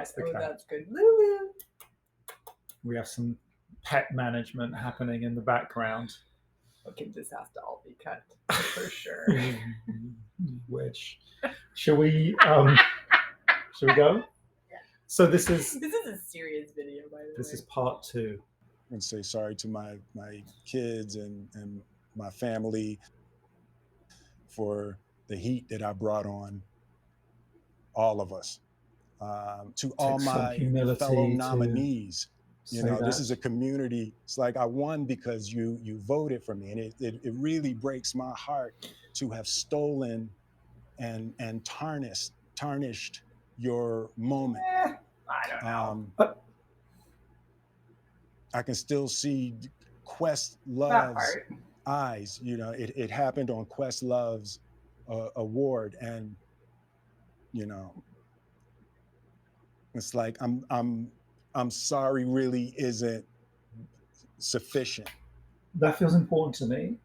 That's the Oh, cat. that's good. Lulu. We have some pet management happening in the background. Okay, this has to all be cut for sure. Wish. Shall we go? Yeah. So this is a serious video, by the way. This is part 2. And say sorry to my kids and my family for the heat that I brought on all of us. To all my fellow nominees, this is a community. It's like I won because you voted for me, and it really breaks my heart to have stolen and tarnished your moment. I don't know. I can still see Questlove's eyes. It happened on Questlove's award, and it's like I'm sorry really isn't sufficient. That feels important to me.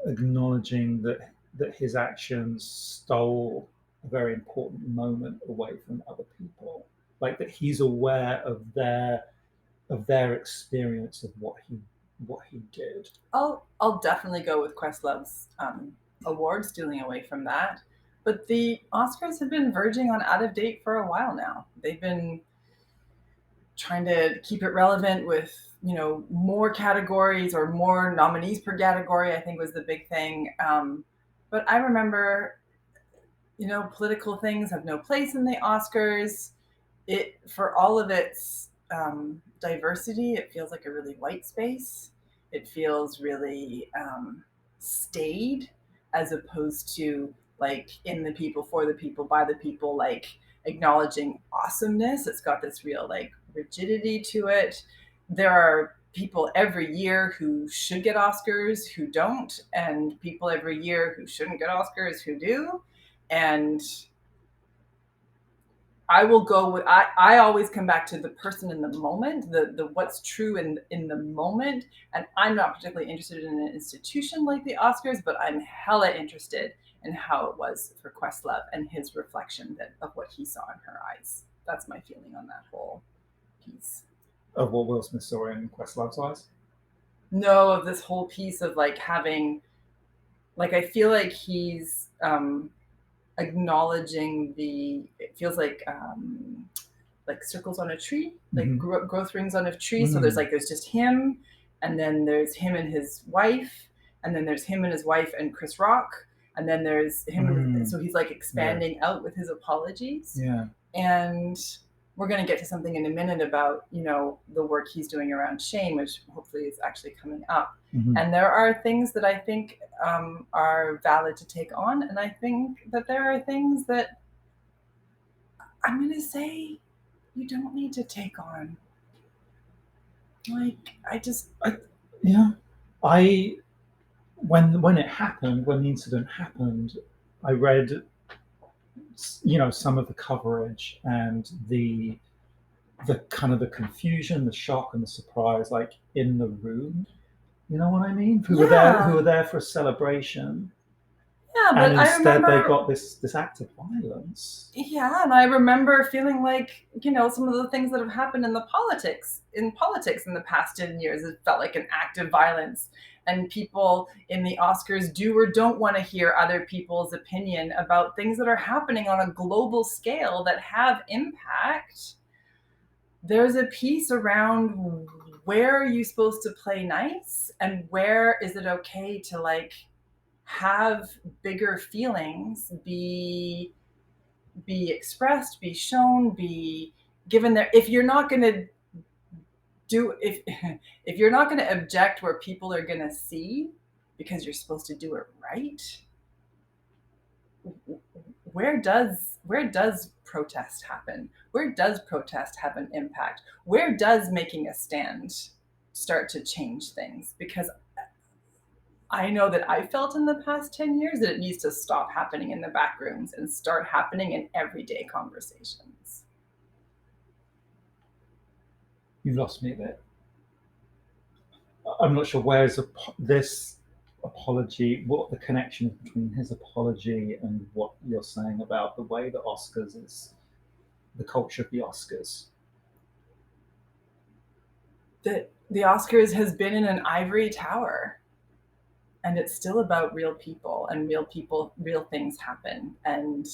Acknowledging that his actions stole a very important moment away from other people, like that he's aware of their experience of what he did. I'll definitely go with Questlove's award, stealing away from that. But the Oscars have been verging on out of date for a while now. They've been trying to keep it relevant with, more categories or more nominees per category, I think was the big thing. But I remember, political things have no place in the Oscars. For all of its diversity, it feels like a really white space. It feels really staid, as opposed to like in the people, for the people, by the people, like acknowledging awesomeness. It's got this real like rigidity to it. There are people every year who should get Oscars who don't, and people every year who shouldn't get Oscars who do. And I will go with, I always come back to the person in the moment, the what's true in the moment. And I'm not particularly interested in an institution like the Oscars, but I'm hella interested in how it was for Questlove and his reflection of what he saw in her eyes. That's my feeling on that whole piece. Of what Will Smith saw in Questlove's eyes? No, of this whole piece of like having, like, I feel like he's acknowledging it feels like circles on a tree, like growth rings on a tree. So there's just him, and then there's him and his wife, and then there's him and his wife and Chris Rock, and then there's him. So he's like expanding out with his apologies. Yeah. And we're going to get to something in a minute about, the work he's doing around shame, which hopefully is actually coming up. And there are things that I think are valid to take on. And I think that there are things that I'm going to say you don't need to take on. Like, when it happened, when the incident happened, I read, some of the coverage and the kind of the confusion, the shock, and the surprise, like in the room. You know what I mean? Who were there for a celebration. Yeah, but and instead they got this act of violence. Yeah, and I remember feeling like, some of the things that have happened in politics in the past 10 years, it felt like an act of violence. And people in the Oscars do or don't want to hear other people's opinion about things that are happening on a global scale that have impact. There's a piece around where are you supposed to play nice, and where is it okay to like have bigger feelings be expressed, be shown, be given there. If you're not going to if you're not going to object where people are going to see because you're supposed to do it right, where does protest happen? Where does protest have an impact? Where does making a stand start to change things? Because I know that I felt in the past 10 years that it needs to stop happening in the back rooms and start happening in everyday conversations. You've lost me a bit. I'm not sure where's this apology, what the connection between his apology and what you're saying about the way the Oscars is the culture of the Oscars? The Oscars has been in an ivory tower, and it's still about real people, and real things happen. And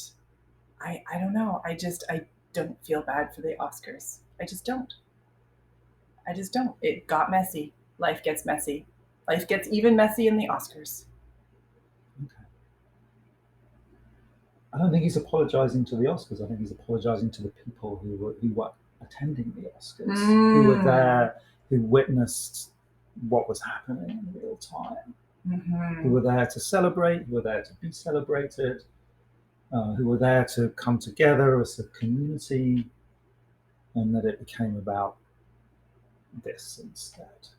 I don't know. I don't feel bad for the Oscars. I just don't. It got messy. Life gets messy. Life gets even messy in the Oscars. Okay. I don't think he's apologizing to the Oscars. I think he's apologizing to the people who were attending the Oscars, who were there, who witnessed what was happening in real time, who were there to celebrate, who were there to be celebrated, who were there to come together as a community, and that it became about this instead.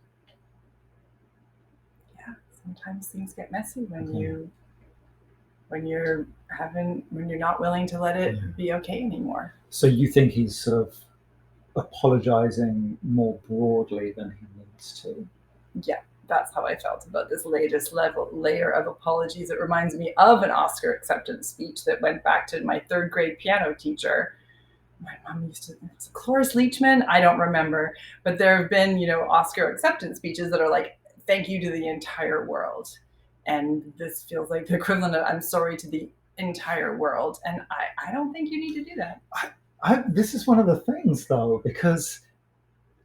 Yeah, sometimes things get messy when you're not willing to let it be okay anymore. So you think he's sort of apologizing more broadly than he needs to? Yeah, that's how I felt about this latest layer of apologies. It reminds me of an Oscar acceptance speech that went back to my 3rd grade piano teacher. My mom used to, it's Cloris Leachman, I don't remember, but there have been, Oscar acceptance speeches that are like, thank you to the entire world. And this feels like the equivalent of I'm sorry to the entire world. And I don't think you need to do that. This is one of the things, though, because,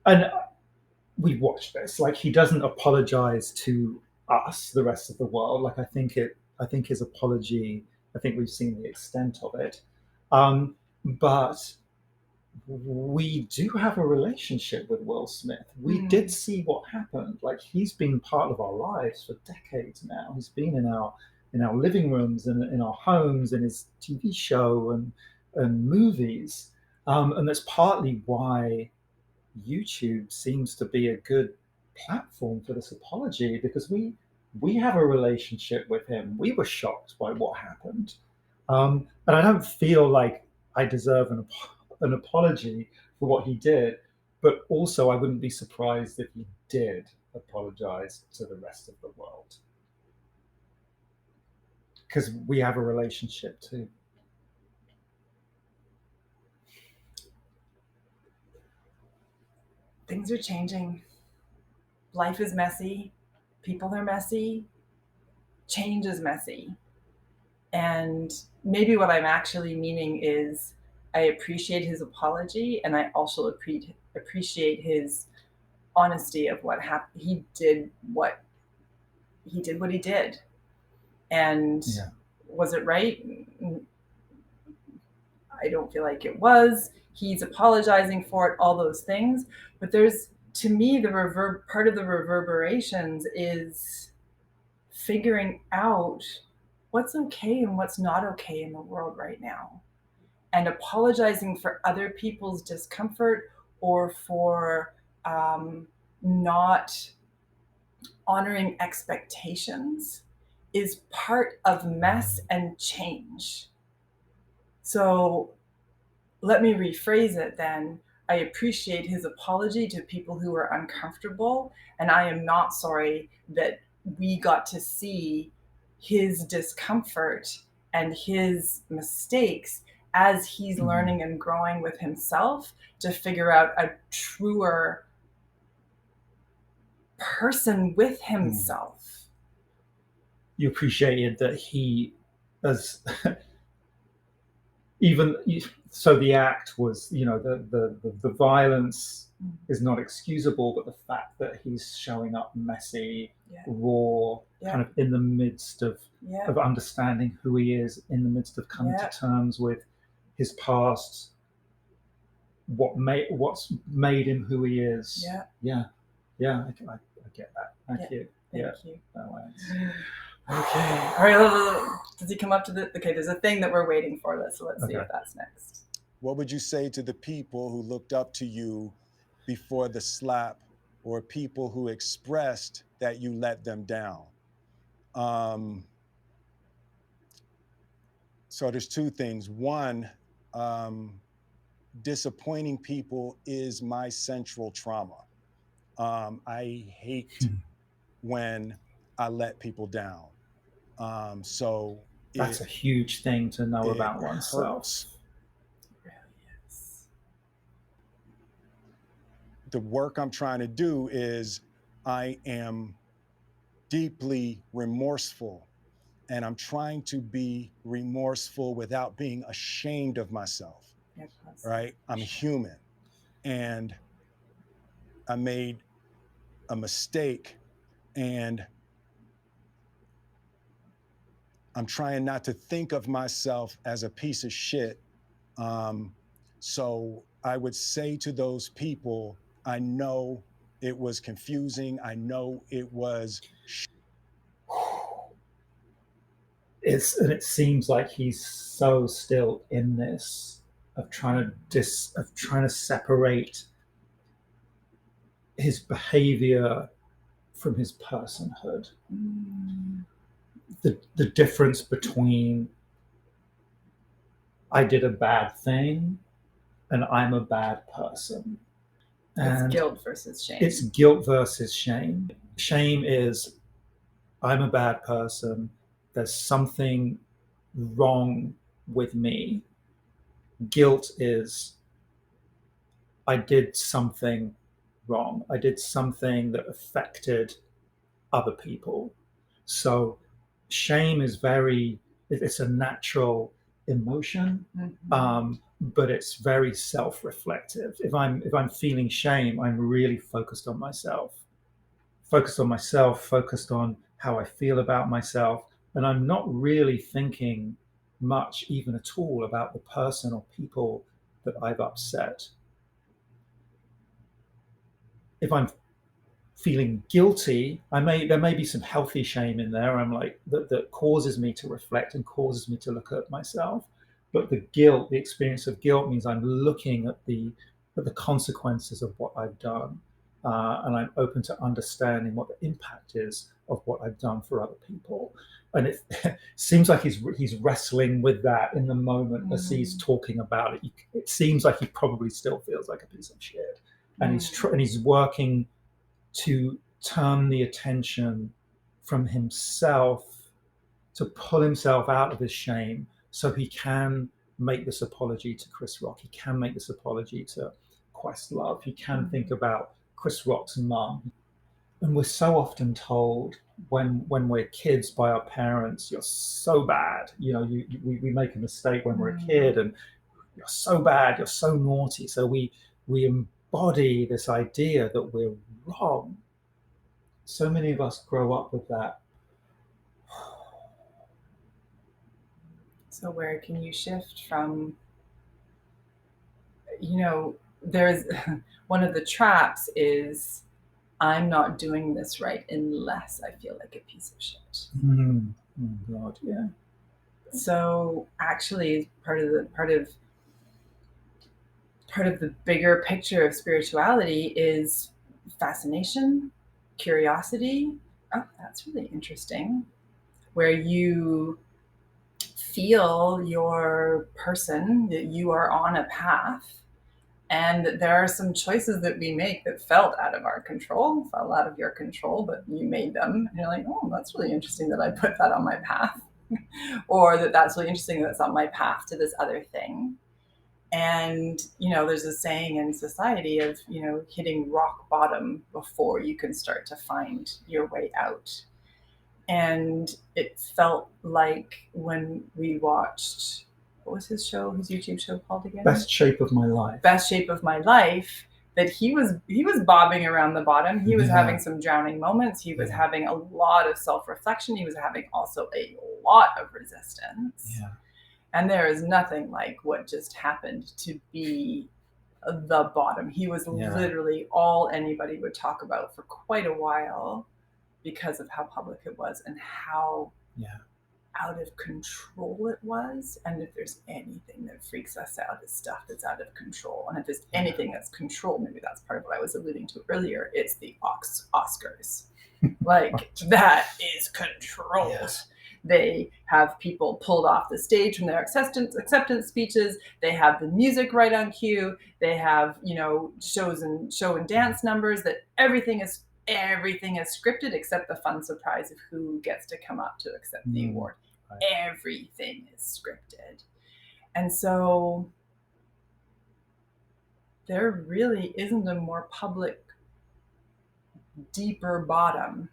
and we watched this, like, he doesn't apologize to us, the rest of the world. Like, I think his apology, I think we've seen the extent of it. But we do have a relationship with Will Smith. We did see what happened. Like, he's been part of our lives for decades now. He's been in our living rooms and in our homes, in his TV show and movies. And that's partly why YouTube seems to be a good platform for this apology, because we have a relationship with him. We were shocked by what happened. And I don't feel like I deserve an apology for what he did, but also I wouldn't be surprised if he did apologize to the rest of the world, because we have a relationship too. Things are changing. Life is messy. People are messy. Change is messy. And maybe what I'm actually meaning is I appreciate his apology, and I also appreciate his honesty of what happened. He did what he did. And was it right? I don't feel like it was. He's apologizing for it, all those things. But there's, to me, part of the reverberations is figuring out what's okay and what's not okay in the world right now, and apologizing for other people's discomfort or for not honoring expectations is part of mess and change. So let me rephrase it then. I appreciate his apology to people who are uncomfortable, and I am not sorry that we got to see his discomfort and his mistakes as he's learning and growing with himself to figure out a truer person with himself. You appreciated that he, as even so, the act was, the violence is not excusable, but the fact that he's showing up messy, raw, kind of in the midst of understanding who he is, in the midst of coming to terms with his past, what's made him who he is. I get that. Thank you. Thank you. That way. Okay. All right. Does he come up to the? Okay. There's a thing that we're waiting for. Let's see what that's next. What would you say to the people who looked up to you before the slap, or people who expressed that you let them down? So there's two things. One, disappointing people is my central trauma. I hate when I let people down. So that's a huge thing to know about oneself. Hurts. It really is. the work I'm trying to do is I am deeply remorseful, and I'm trying to be remorseful without being ashamed of myself, right? I'm human, and I made a mistake, and I'm trying not to think of myself as a piece of shit. So I would say to those people, I know it was confusing. I know it was. And it seems like he's so still in this of trying to separate his behavior from his personhood. The difference between I did a bad thing and I'm a bad person. And it's guilt versus shame. It's guilt versus shame. Shame is I'm a bad person. There's something wrong with me. Guilt is I did something wrong. I did something that affected other people. So shame is it's a natural emotion, but it's very self-reflective. If I'm feeling shame, I'm really focused on myself, focused on how I feel about myself, and I'm not really thinking much, even at all, about the person or people that I've upset. If I'm feeling guilty, there may be some healthy shame in there. I'm like that causes me to reflect and causes me to look at myself. But the experience of guilt means I'm looking at the consequences of what I've done, and I'm open to understanding what the impact is of what I've done for other people. And it seems like he's wrestling with that in the moment as he's talking about it. It seems like he probably still feels like a piece of shit, and he's working to turn the attention from himself, to pull himself out of his shame so he can make this apology to Chris Rock. He can make this apology to Questlove. He can think about Chris Rock's mum. And we're so often told when we're kids by our parents, you're so bad. We make a mistake when we're a kid and you're so bad, you're so naughty. So we embody this idea that we're wrong. So many of us grow up with that. So where can you shift from, there's one of the traps is I'm not doing this right unless I feel like a piece of shit. Oh God, yeah. So actually part of the bigger picture of spirituality is fascination, curiosity. Oh, that's really interesting. Where you feel your person, that you are on a path, and that there are some choices that we make that felt out of our control, fell out of your control, but you made them. And you're like, oh, that's really interesting that I put that on my path. Or that's really interesting that's on my path to this other thing. And, there's a saying in society of, hitting rock bottom before you can start to find your way out. And it felt like when we watched, what was his YouTube show called again? Best Shape of My Life. Best Shape of My Life, that he was bobbing around the bottom. He was having some drowning moments. He was having a lot of self-reflection. He was having also a lot of resistance. Yeah. And there is nothing like what just happened to be the bottom. He was literally all anybody would talk about for quite a while because of how public it was and how out of control it was. And if there's anything that freaks us out, is stuff that's out of control. And if there's anything that's controlled, maybe that's part of what I was alluding to earlier, it's the Oscars. Like that is controlled. Yeah. They have people pulled off the stage from their acceptance speeches. They have the music right on cue. They have, show and dance numbers that everything is scripted except the fun surprise of who gets to come up to accept the award. Right. Everything is scripted. And so there really isn't a more public, deeper bottom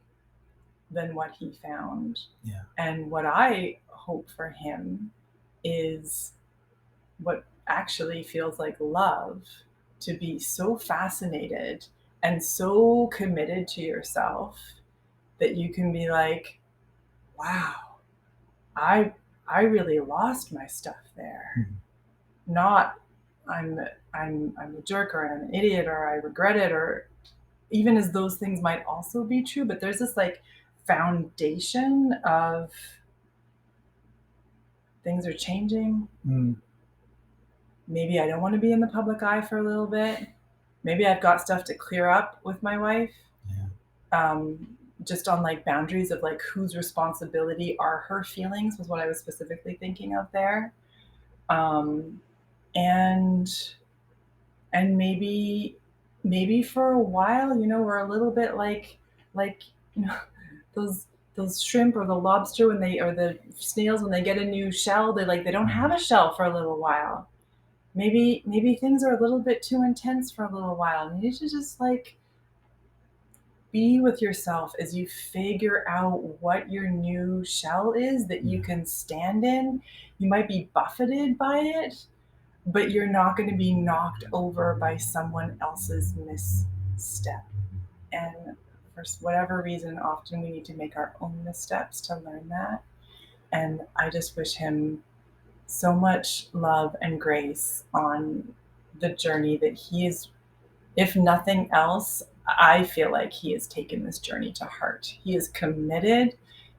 than what he found. Yeah. And what I hope for him is what actually feels like love, to be so fascinated and so committed to yourself that you can be like, wow, I really lost my stuff there. Mm-hmm. Not I'm a jerk, or I'm an idiot, or I regret it, or even as those things might also be true, but there's this like foundation of things are changing. Mm. Maybe I don't want to be in the public eye for a little bit. Maybe I've got stuff to clear up with my wife. Yeah. Just on like boundaries of like whose responsibility are her feelings was what I was specifically thinking of there. And maybe for a while, you know, we're a little bit like you know, those shrimp or the lobster when they, or the snails when they get a new shell, they don't have a shell for a little while. Maybe things are a little bit too intense for a little while. You need to just like be with yourself as you figure out what your new shell is that you can stand in. You might be buffeted by it, but you're not going to be knocked over by someone else's misstep. And for whatever reason, often we need to make our own missteps to learn that. And I just wish him so much love and grace on the journey that he is. If nothing else, I feel like he has taken this journey to heart. He is committed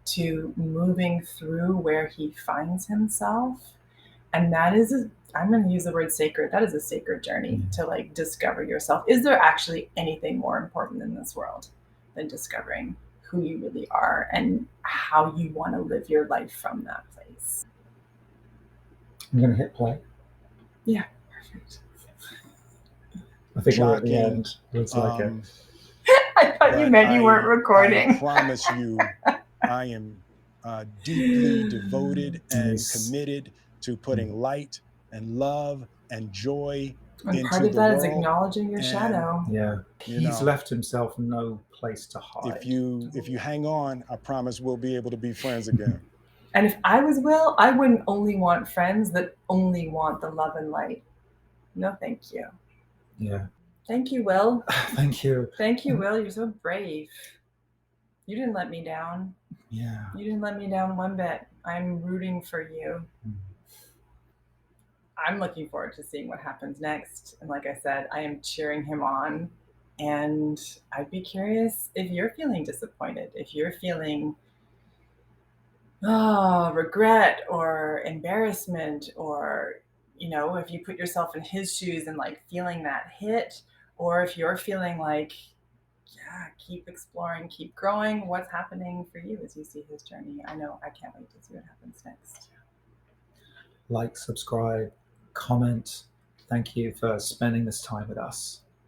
to moving through where he finds himself. And that is, I'm going to use the word sacred. That is a sacred journey to like discover yourself. Is there actually anything more important in this world than discovering who you really are and how you want to live your life from that place? I'm going to hit play. Yeah, perfect. I think we're at the Shocking. end. It's like a... I thought you But meant you weren't recording. I promise you, I am deeply devoted and Nice. committed to putting light and love and joy And into part of the that is world. acknowledging your And, shadow. Yeah. you He's know, left himself no place to hide. if you hang on, I promise we'll be able to be friends again. And if I was Will, I wouldn't only want friends that only want the love and light. No, thank you. Yeah. Thank you, Will. Thank you. Thank you, Will. You're so brave. You didn't let me down. Yeah. You didn't let me down one bit. I'm rooting for you. I'm looking forward to seeing what happens next. And like I said, I am cheering him on. And I'd be curious if you're feeling disappointed, if you're feeling regret or embarrassment, or, you know, if you put yourself in his shoes and like feeling that hit, or if you're feeling like, yeah, keep exploring, keep growing. What's happening for you as you see his journey? I know I can't wait to see what happens next. Like, subscribe, comment. Thank you for spending this time with us.